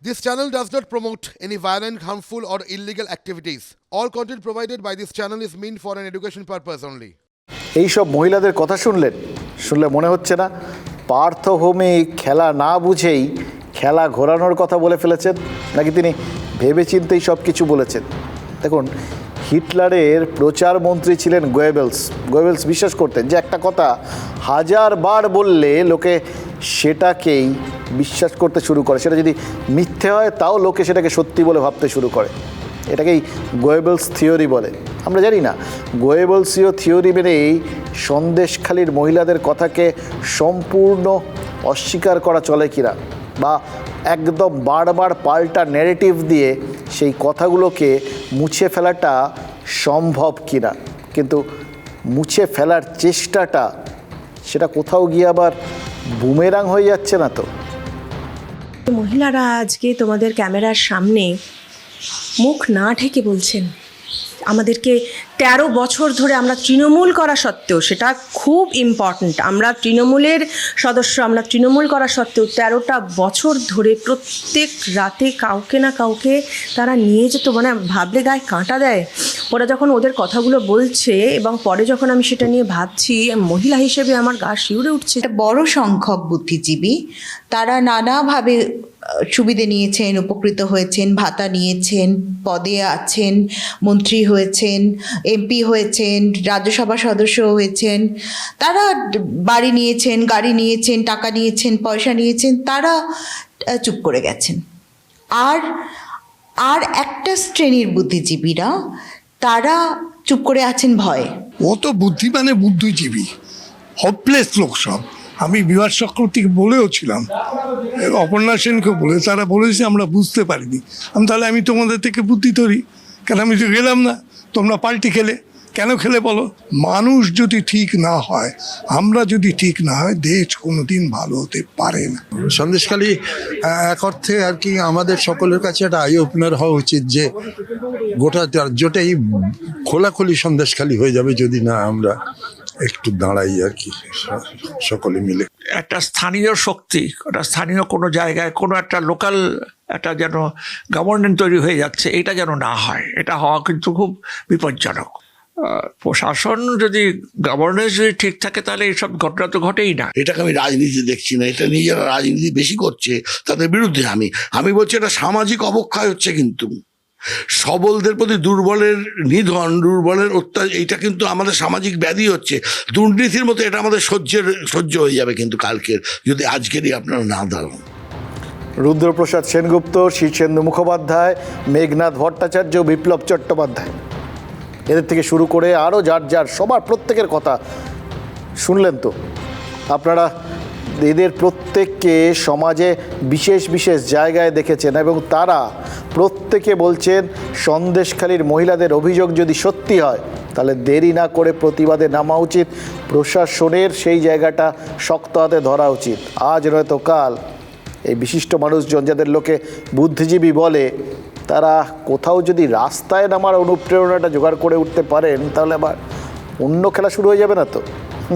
This channel does not promote any violent, harmful, or illegal activities. All content provided by this channel is meant for an education purpose only. এই সব মহিলাদের কথা শুনলে মনে হচ্ছে না পার্থভৌমিক খেলা না বুঝেই খেলা ঘোরানোর কথা বলে ফেলেছেন, নাকি তিনি ভেবেচিন্তেই সব কিছু বলেছেন? দেখুন, হিটলারের প্রচার মন্ত্রী ছিলেন গোয়েবেলস বিশ্বাস করতেন যে একটা কথা হাজারবার বললে লোকে সেটাকেই বিশ্বাস করতে শুরু করে, সেটা যদি মিথ্যে হয় তাও লোকে সেটাকে সত্যি বলে ভাবতে শুরু করে। এটাকেই গোয়েবেলস থিওরি বলে। আমরা জানি না গোয়েবেলসীয় থিওরি মেনেই সন্দেশখালীর মহিলাদের কথাকে সম্পূর্ণ অস্বীকার করা চলে কিনা, বা একদম বারবার পাল্টা ন্যারেটিভ দিয়ে সেই কথাগুলোকে মুছে ফেলাটা সম্ভব কিনা। কিন্তু মুছে ফেলার চেষ্টাটা সেটা কোথাও গিয়ে আবার বুমেরাং হয়ে যাচ্ছে না তো? মহিলারা আজকে তোমাদের ক্যামেরার সামনে মুখ না ঢেকে বলছেন আমাদেরকে 13 বছর ধরে আমরা তৃণমূল করা সত্ত্বেও, সেটা খুব ইম্পর্ট্যান্ট, আমরা তৃণমূলের সদস্য, আমরা তৃণমূল করা সত্ত্বেও 13টা বছর ধরে প্রত্যেক রাতে কাউকে না কাউকে তারা নিয়ে যেত, মানে ভাবলে গায়ে কাঁটা দেয় ওরা যখন ওদের কথাগুলো বলছে। এবং পরে যখন আমি সেটা নিয়ে ভাবছি, মহিলা হিসেবে আমার গা শিউরে উঠছে। বড় সংখ্যক বুদ্ধিজীবী তারা নানাভাবে সুবিধে নিয়েছেন, উপকৃত হয়েছেন, ভাতা নিয়েছেন, পদে আছেন, মন্ত্রী হয়েছেন, এমপি হয়েছেন, রাজ্যসভা সদস্য হয়েছেন, তারা বাড়ি নিয়েছেন, গাড়ি নিয়েছেন, টাকা নিয়েছেন, পয়সা নিয়েছেন, তারা চুপ করে গেছেন। আর একটা শ্রেণীর বুদ্ধিজীবীরা তারা চুপ করে আছেন ভয়ে। ও তো বুদ্ধিজীবী, হপলেস লোক সব। আমি বিভাস চক্রবর্তীকে বলেও ছিলাম, অপর্ণা সেনকে বলে, তারা বলেছে আমরা বুঝতে পারিনি। আমি তোমাদের থেকে বুদ্ধি তৈরি কেন? আমি তো গেলাম না, তোমরা পাল্টি খেলে কেন খেলে বলো? মানুষ যদি ঠিক না হয়, আমরা যদি ঠিক না হয়, দেশ কোনোদিন ভালো হতে পারে না। সন্দেশখালী এক অর্থে আর কি আমাদের সকলের কাছে একটা আই ওপেনার হওয়া উচিত যে গোটা রাজ্যটাই খোলাখুলি সন্দেশখালী হয়ে যাবে যদি না আমরা একটু দাঁড়াই আর কি সকলে মিলে। একটা স্থানীয় শক্তি, একটা স্থানীয় কোনো জায়গায় কোনো একটা লোকাল একটা যেন গভর্নমেন্ট তৈরি হয়ে যাচ্ছে, এটা যেন না হয়। এটা হওয়া কিন্তু খুব বিপজ্জনক। প্রশাসন যদি, গভর্নেন্স যদি ঠিক থাকে, তাহলে এইসব ঘটনা তো ঘটেই না। এটাকে আমি রাজনীতি দেখছি না, এটা নিয়ে যারা রাজনীতি বেশি করছে তাদের বিরুদ্ধে আমি বলছি এটা সামাজিক অবক্ষয় হচ্ছে। কিন্তু সবলদের প্রতি দুর্বলের নিধন, দুর্বলের অত্যাচার, এইটা কিন্তু আমাদের সামাজিক ব্যাধি হচ্ছে। দুর্নীতির মতো এটা আমাদের সহ্য হয়ে যাবে কিন্তু কালকের, যদি আজকেরই আপনারা না দাঁড়ান। রুদ্রপ্রসাদ সেনগুপ্ত, শীর্ষেন্দু মুখোপাধ্যায়, মেঘনাথ ভট্টাচার্য, বিপ্লব চট্টোপাধ্যায়, এদের থেকে শুরু করে আরও যার সবার প্রত্যেকের কথা শুনলেন তো আপনারা। এদের প্রত্যেককে সমাজে বিশেষ বিশেষ জায়গায় দেখেছেন এবং তারা প্রত্যেকে বলছেন সন্দেশখালীর মহিলাদের অভিযোগ যদি সত্যি হয় তাহলে দেরি না করে প্রতিবাদে নামা উচিত। প্রশাসনের সেই জায়গাটা শক্ত হাতে ধরা উচিত। আজ নয়তো কাল এই বিশিষ্ট মানুষজন, যাদের লোকে বুদ্ধিজীবী বলে, তারা কোথাও যদি রাস্তায় নামার অনুপ্রেরণাটা জোগাড় করে উঠতে পারেন, তাহলে আবার অন্য খেলা শুরু হয়ে যাবে না তো?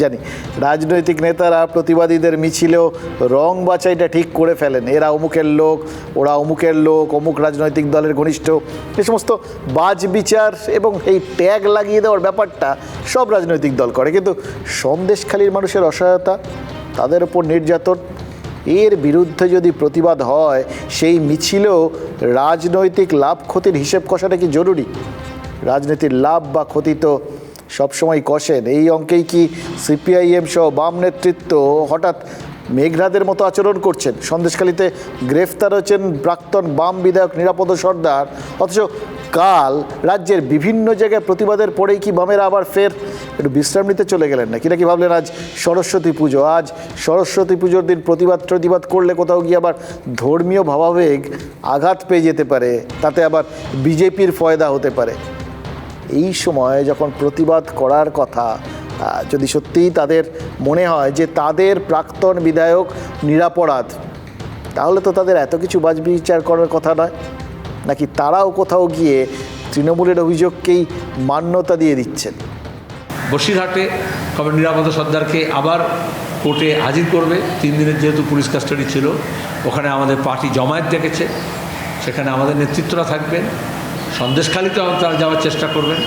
জানি রাজনৈতিক নেতারা প্রতিবাদীদের মিছিলেও রং বাছাইটা ঠিক করে ফেলেন। এরা অমুকের লোক, ওরা অমুকের লোক, অমুক রাজনৈতিক দলের ঘনিষ্ঠ, এ সমস্ত বাজ বিচার এবং এই ট্যাগ লাগিয়ে দেওয়ার ব্যাপারটা সব রাজনৈতিক দল করে। কিন্তু সন্দেশখালীর মানুষের অসহায়তা, তাদের ওপর নির্যাতন, এর বিরুদ্ধে যদি প্রতিবাদ হয়, সেই মিছিলেও রাজনৈতিক লাভ ক্ষতির হিসেব কষাটা কি জরুরি? রাজনীতির লাভ বা ক্ষতি তো সবসময় কষেন। এই অঙ্কেই কি সিপিআইএম সহ বাম নেতৃত্ব হঠাৎ মেঘনাদের মতো আচরণ করছেন? সন্দেশখালীতে গ্রেফতার হচ্ছেন প্রাক্তন বাম বিধায়ক নিরাপদ সর্দার, অথচ কাল রাজ্যের বিভিন্ন জায়গায় প্রতিবাদের পরেই কি বামেরা আবার ফের একটু বিশ্রাম নিতে চলে গেলেন নাকি? নাকি ভাবলেন আজ সরস্বতী পুজো, আজ সরস্বতী পুজোর দিন প্রতিবাদ করলে কোথাও গিয়ে আবার ধর্মীয় ভাবাবেগ আঘাত পেয়ে যেতে পারে, তাতে আবার বিজেপির ফয়দা হতে পারে? এই সময় যখন প্রতিবাদ করার কথা, যদি সত্যিই তাদের মনে হয় যে তাদের প্রাক্তন বিধায়ক নিরাপরাধ, তাহলে তো তাদের এত কিছু বাছবিচার করার কথা নয়। নাকি তারাও কোথাও গিয়ে তৃণমূলের অভিযোগকেই মান্যতা দিয়ে দিচ্ছেন? বসিরহাটে কমরেড নিরাপদ সর্দারকে আবার কোর্টে হাজির করবে। 3 দিনের যেহেতু পুলিশ কাস্টাডি ছিল, ওখানে আমাদের পার্টি জমায়েত ডেকেছে, সেখানে আমাদের নেতৃত্বরা থাকবেন। সন্দেশখালিতেও তারা যাওয়ার চেষ্টা করবেন,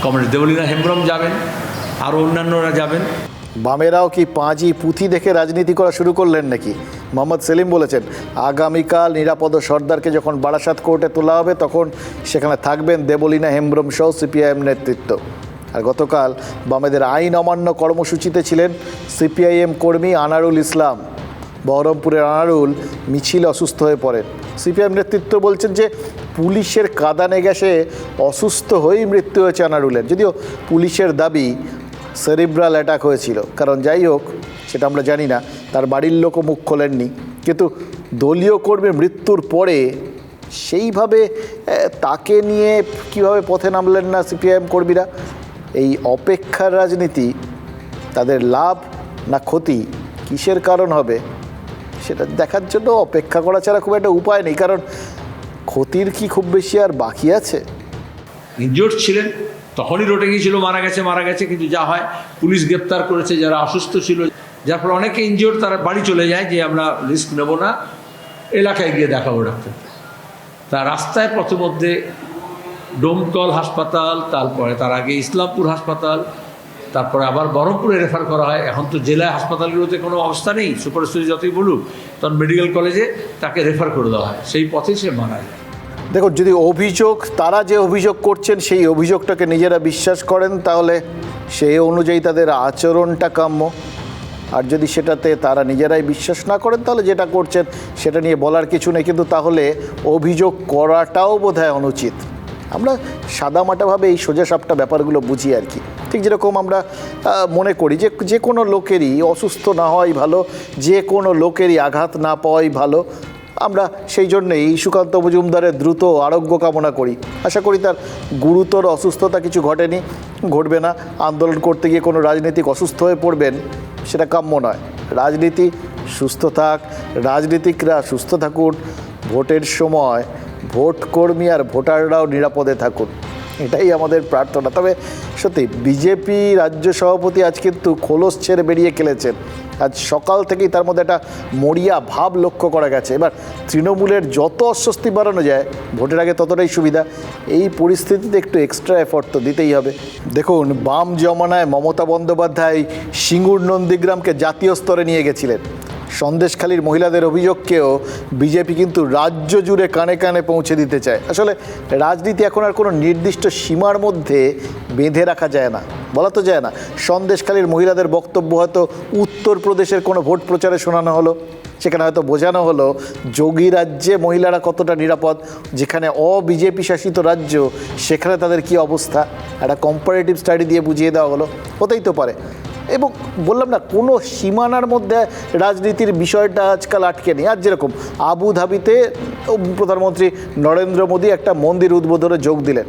কমরেড দেবলীনা হেমব্রম যাবেন, আরও অন্যান্যরা যাবেন। বামেরাও কি পাঁজি পুঁথি দেখে রাজনীতি করা শুরু করলেন নাকি? মোহাম্মদ সেলিম বলেছেন, আগামীকাল নিরাপদ সর্দারকে যখন বারাসাত কোর্টে তোলা হবে তখন সেখানে থাকবেন দেবলীনা হেমব্রম সহ সিপিআইএম নেতৃত্ব। আর গতকাল বামেদের আইন অমান্য কর্মসূচিতে ছিলেন সিপিআইএম কর্মী আনারুল ইসলাম। বহরমপুরের আনারুল মিছিলে অসুস্থ হয়ে পড়েন। সিপিআইএম নেতৃত্ব বলছেন যে পুলিশের কাঁদানে গ্যাসে অসুস্থ হয়েই মৃত্যু হয়েছে আনারুলের, যদিও পুলিশের দাবি সেরিব্রাল অ্যাটাক হয়েছিল। কারণ যাই হোক, সেটা আমরা জানি না, তার বাড়ির লোকও মুখ খোলেননি। কিন্তু দলীয় কর্মীর মৃত্যুর পরে সেইভাবে তাকে নিয়ে কিভাবে পথে নামলেন না সিপিআইএম কর্মীরা? এই অপেক্ষার রাজনীতি তাদের লাভ না ক্ষতি, কিসের কারণ হবে সেটা দেখার জন্য অপেক্ষা করা ছাড়া খুব একটা উপায় নেই। কারণ ক্ষতির কি খুব বেশি আর বাকি আছে? ইনজোর্ড ছিলেন, তখনই রটে গিয়েছিল মারা গেছে, কিন্তু যা হয় পুলিশ গ্রেপ্তার করেছে যারা অসুস্থ ছিল, যার ফলে অনেকে ইনজোর্ড, তারা বাড়ি চলে যায় যে আমরা রিস্ক নেব না, এলাকায় গিয়ে দেখাবো ডাক্তার। তা রাস্তায় প্রথমধ্যে ডোমকল হাসপাতাল, তারপরে তার আগে ইসলামপুর হাসপাতাল, তারপরে আবার বহরমপুরে রেফার করা হয়। এখন তো জেলায় হাসপাতালগুলোতে কোনো অবস্থা নেই, সুপার স্পেশালিটি যতই বলুক, তখন মেডিকেল কলেজে তাকে রেফার করে দেওয়া হয়, সেই পথে সে মারা যায়। দেখুন, যদি অভিযোগ, তারা যে অভিযোগ করছেন সেই অভিযোগটাকে নিজেরা বিশ্বাস করেন তাহলে সেই অনুযায়ী তাদের আচরণটা কাম্য। আর যদি সেটাতে তারা নিজেরাই বিশ্বাস না করেন তাহলে যেটা করছেন সেটা নিয়ে বলার কিছু নেই, কিন্তু তাহলে অভিযোগ করাটাও বোধহয় অনুচিত। আমরা সাদামাটাভাবে এই সোজাসাপটা ব্যাপারগুলো বুঝি আর কি। ঠিক যেরকম আমরা মনে করি যে কোনো লোকেরই অসুস্থ না হওয়াই ভালো, যে কোনো লোকেরই আঘাত না পাওয়াই ভালো। আমরা সেই জন্যেই সুকান্ত মজুমদারের দ্রুত আরোগ্য কামনা করি। আশা করি তার গুরুতর অসুস্থতা কিছু ঘটেনি, ঘটবে না। আন্দোলন করতে গিয়ে কোনো রাজনীতিক অসুস্থ হয়ে পড়বেন, সেটা কাম্য নয়। রাজনীতি সুস্থ থাক, রাজনীতিকরা সুস্থ থাকুন, ভোটের সময় ভোট কর্মী আর ভোটাররাও নিরাপদে থাকুন, এটাই আমাদের প্রার্থনা। তবে সত্যি বিজেপি রাজ্য সভাপতি আজ কিন্তু খোলস ছেড়ে বেরিয়ে খেলেছেন। আজ সকাল থেকেই তার মধ্যে একটা মরিয়া ভাব লক্ষ্য করা গেছে। এবার তৃণমূলের যত অস্বস্তি বাড়ানো যায় ভোটের আগে ততটাই সুবিধা। এই পরিস্থিতিতে একটু এক্সট্রা এফর্ট তো দিতেই হবে। দেখুন, বাম জমানায় মমতা বন্দ্যোপাধ্যায় সিঙ্গুর নন্দীগ্রামকে জাতীয় স্তরে নিয়ে গেছিলেন। সন্দেশখালীর মহিলাদের অভিযোগকেও বিজেপি কিন্তু রাজ্য জুড়ে কানে কানে পৌঁছে দিতে চায়। আসলে রাজনীতি এখন আর কোনো নির্দিষ্ট সীমার মধ্যে বেঁধে রাখা যায় না, বলা তো যায় না। সন্দেশখালীর মহিলাদের বক্তব্য হয়তো উত্তরপ্রদেশের কোনো ভোট প্রচারে শোনানো হলো, সেখানে হয়তো বোঝানো হলো যোগী রাজ্যে মহিলারা কতটা নিরাপদ, যেখানে অবিজেপি শাসিত রাজ্য সেখানে তাদের কি অবস্থা, একটা কম্পারেটিভ স্টাডি দিয়ে বুঝিয়ে দেওয়া হলো। হতেই তো পারে। এবং বললাম না, কোনো সীমানার মধ্যে রাজনীতির বিষয়টা আজকাল আটকে নেই। আর যেরকম আবুধাবিতে প্রধানমন্ত্রী নরেন্দ্র মোদী একটা মন্দির উদ্বোধনে যোগ দিলেন,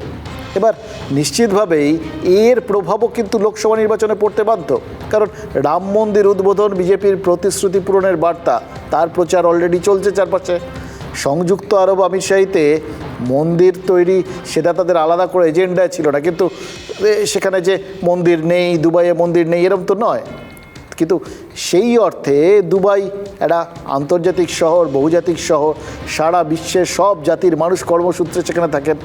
এবার নিশ্চিতভাবেই এর প্রভাবও কিন্তু লোকসভা নির্বাচনে পড়তে বাধ্য। কারণ রাম মন্দির উদ্বোধন বিজেপির প্রতিশ্রুতি পূরণের বার্তা, তার প্রচার অলরেডি চলছে চারপাশে। সংযুক্ত আরব আমিরশাহিতে মন্দির তৈরি সেটা তাদের আলাদা করে এজেন্ডায় ছিল না, কিন্তু সেখানে যে মন্দির নেই, দুবাইয়ে মন্দির নেই এরম তো নয়। কিন্তু সেই অর্থে দুবাই একটা আন্তর্জাতিক শহর, বহুজাতিক শহর, সারা বিশ্বের সব জাতির মানুষ কর্মসূত্রে সেখানে থাকেন।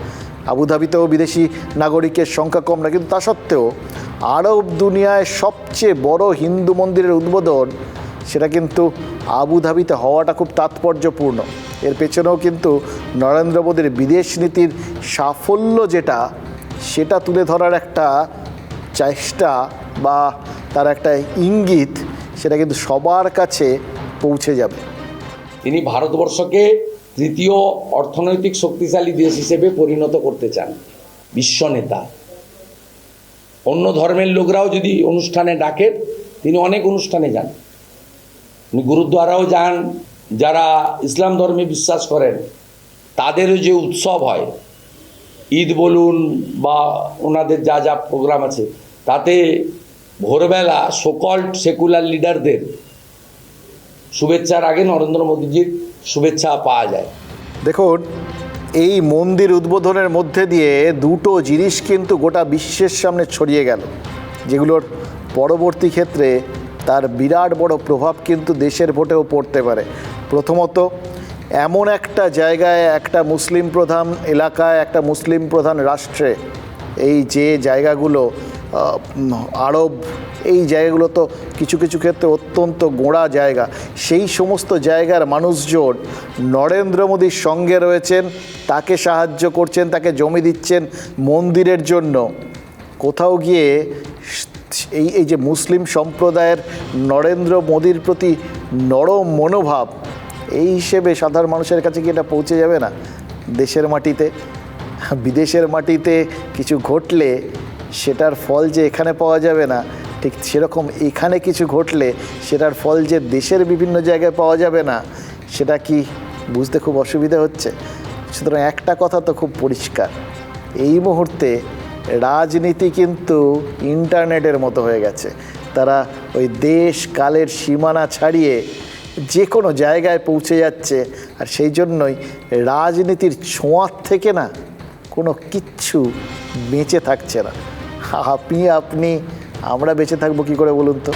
আবুধাবিতেও বিদেশি নাগরিকের সংখ্যা কম না, কিন্তু তা সত্ত্বেও আরব দুনিয়ায় সবচেয়ে বড় হিন্দু মন্দিরের উদ্বোধন সেটা কিন্তু আবুধাবিতে হওয়াটা খুব তাৎপর্যপূর্ণ। এর পেছনেও কিন্তু নরেন্দ্র মোদীর বিদেশ নীতির সাফল্য যেটা, সেটা তুলে ধরার একটা চেষ্টা বা তার একটা ইঙ্গিত, সেটা কিন্তু সবার কাছে পৌঁছে যাবে। তিনি ভারতবর্ষকে তৃতীয় অর্থনৈতিক শক্তিশালী দেশ হিসেবে পরিণত করতে চান, বিশ্ব নেতা। অন্য ধর্মের লোকরাও যদি অনুষ্ঠানে ডাকে, তিনি অনেক অনুষ্ঠানে যান, উনি গুরুদ্বারাও যান। যারা ইসলাম ধর্মে বিশ্বাস করেন তাদেরও যে উৎসব হয়, ঈদ বলুন বা ওনাদের যা যা প্রোগ্রাম আছে, তাতে ভোরবেলা সোকল্ড সেকুলার লিডারদের শুভেচ্ছার আগে নরেন্দ্র মোদীজির শুভেচ্ছা পাওয়া যায়। দেখুন, এই মন্দির উদ্বোধনের মধ্যে দিয়ে দুটো জিনিস কিন্তু গোটা বিশ্বের সামনে ছড়িয়ে গেল, যেগুলোর পরবর্তী ক্ষেত্রে তার বিরাট বড় প্রভাব কিন্তু দেশের ভোটেও পড়তে পারে। প্রথমত, এমন একটা জায়গায়, একটা মুসলিম প্রধান এলাকায়, একটা মুসলিম প্রধান রাষ্ট্রে, এই যে জায়গাগুলো আরব, এই জায়গাগুলো তো কিছু কিছু ক্ষেত্রে অত্যন্ত গোঁড়া জায়গা, সেই সমস্ত জায়গার মানুষজন নরেন্দ্র মোদীর সঙ্গে রয়েছেন, তাকে সাহায্য করছেন, তাকে জমি দিচ্ছেন মন্দিরের জন্য। কোথাও গিয়ে এই যে মুসলিম সম্প্রদায়ের নরেন্দ্র মোদীর প্রতি নরম মনোভাব, এই হিসেবে সাধারণ মানুষের কাছে কি এটা পৌঁছে যাবে না? দেশের মাটিতে, বিদেশের মাটিতে কিছু ঘটলে সেটার ফল যে এখানে পাওয়া যাবে না, ঠিক সেরকম এখানে কিছু ঘটলে সেটার ফল যে দেশের বিভিন্ন জায়গায় পাওয়া যাবে না, সেটা কি বুঝতে খুব অসুবিধা হচ্ছে? সুতরাং একটা কথা তো খুব পরিষ্কার, এই মুহূর্তে রাজনীতি কিন্তু ইন্টারনেটের মতো হয়ে গেছে। তারা ওই দেশ কালের সীমানা ছাড়িয়ে যে কোনো জায়গায় পৌঁছে যাচ্ছে, আর সেই জন্যই রাজনীতির ছোঁয়ার থেকে না কোনো কিচ্ছু বেঁচে থাকছে না। আপনি আমরা বেঁচে থাকবো কী করে বলুন তো?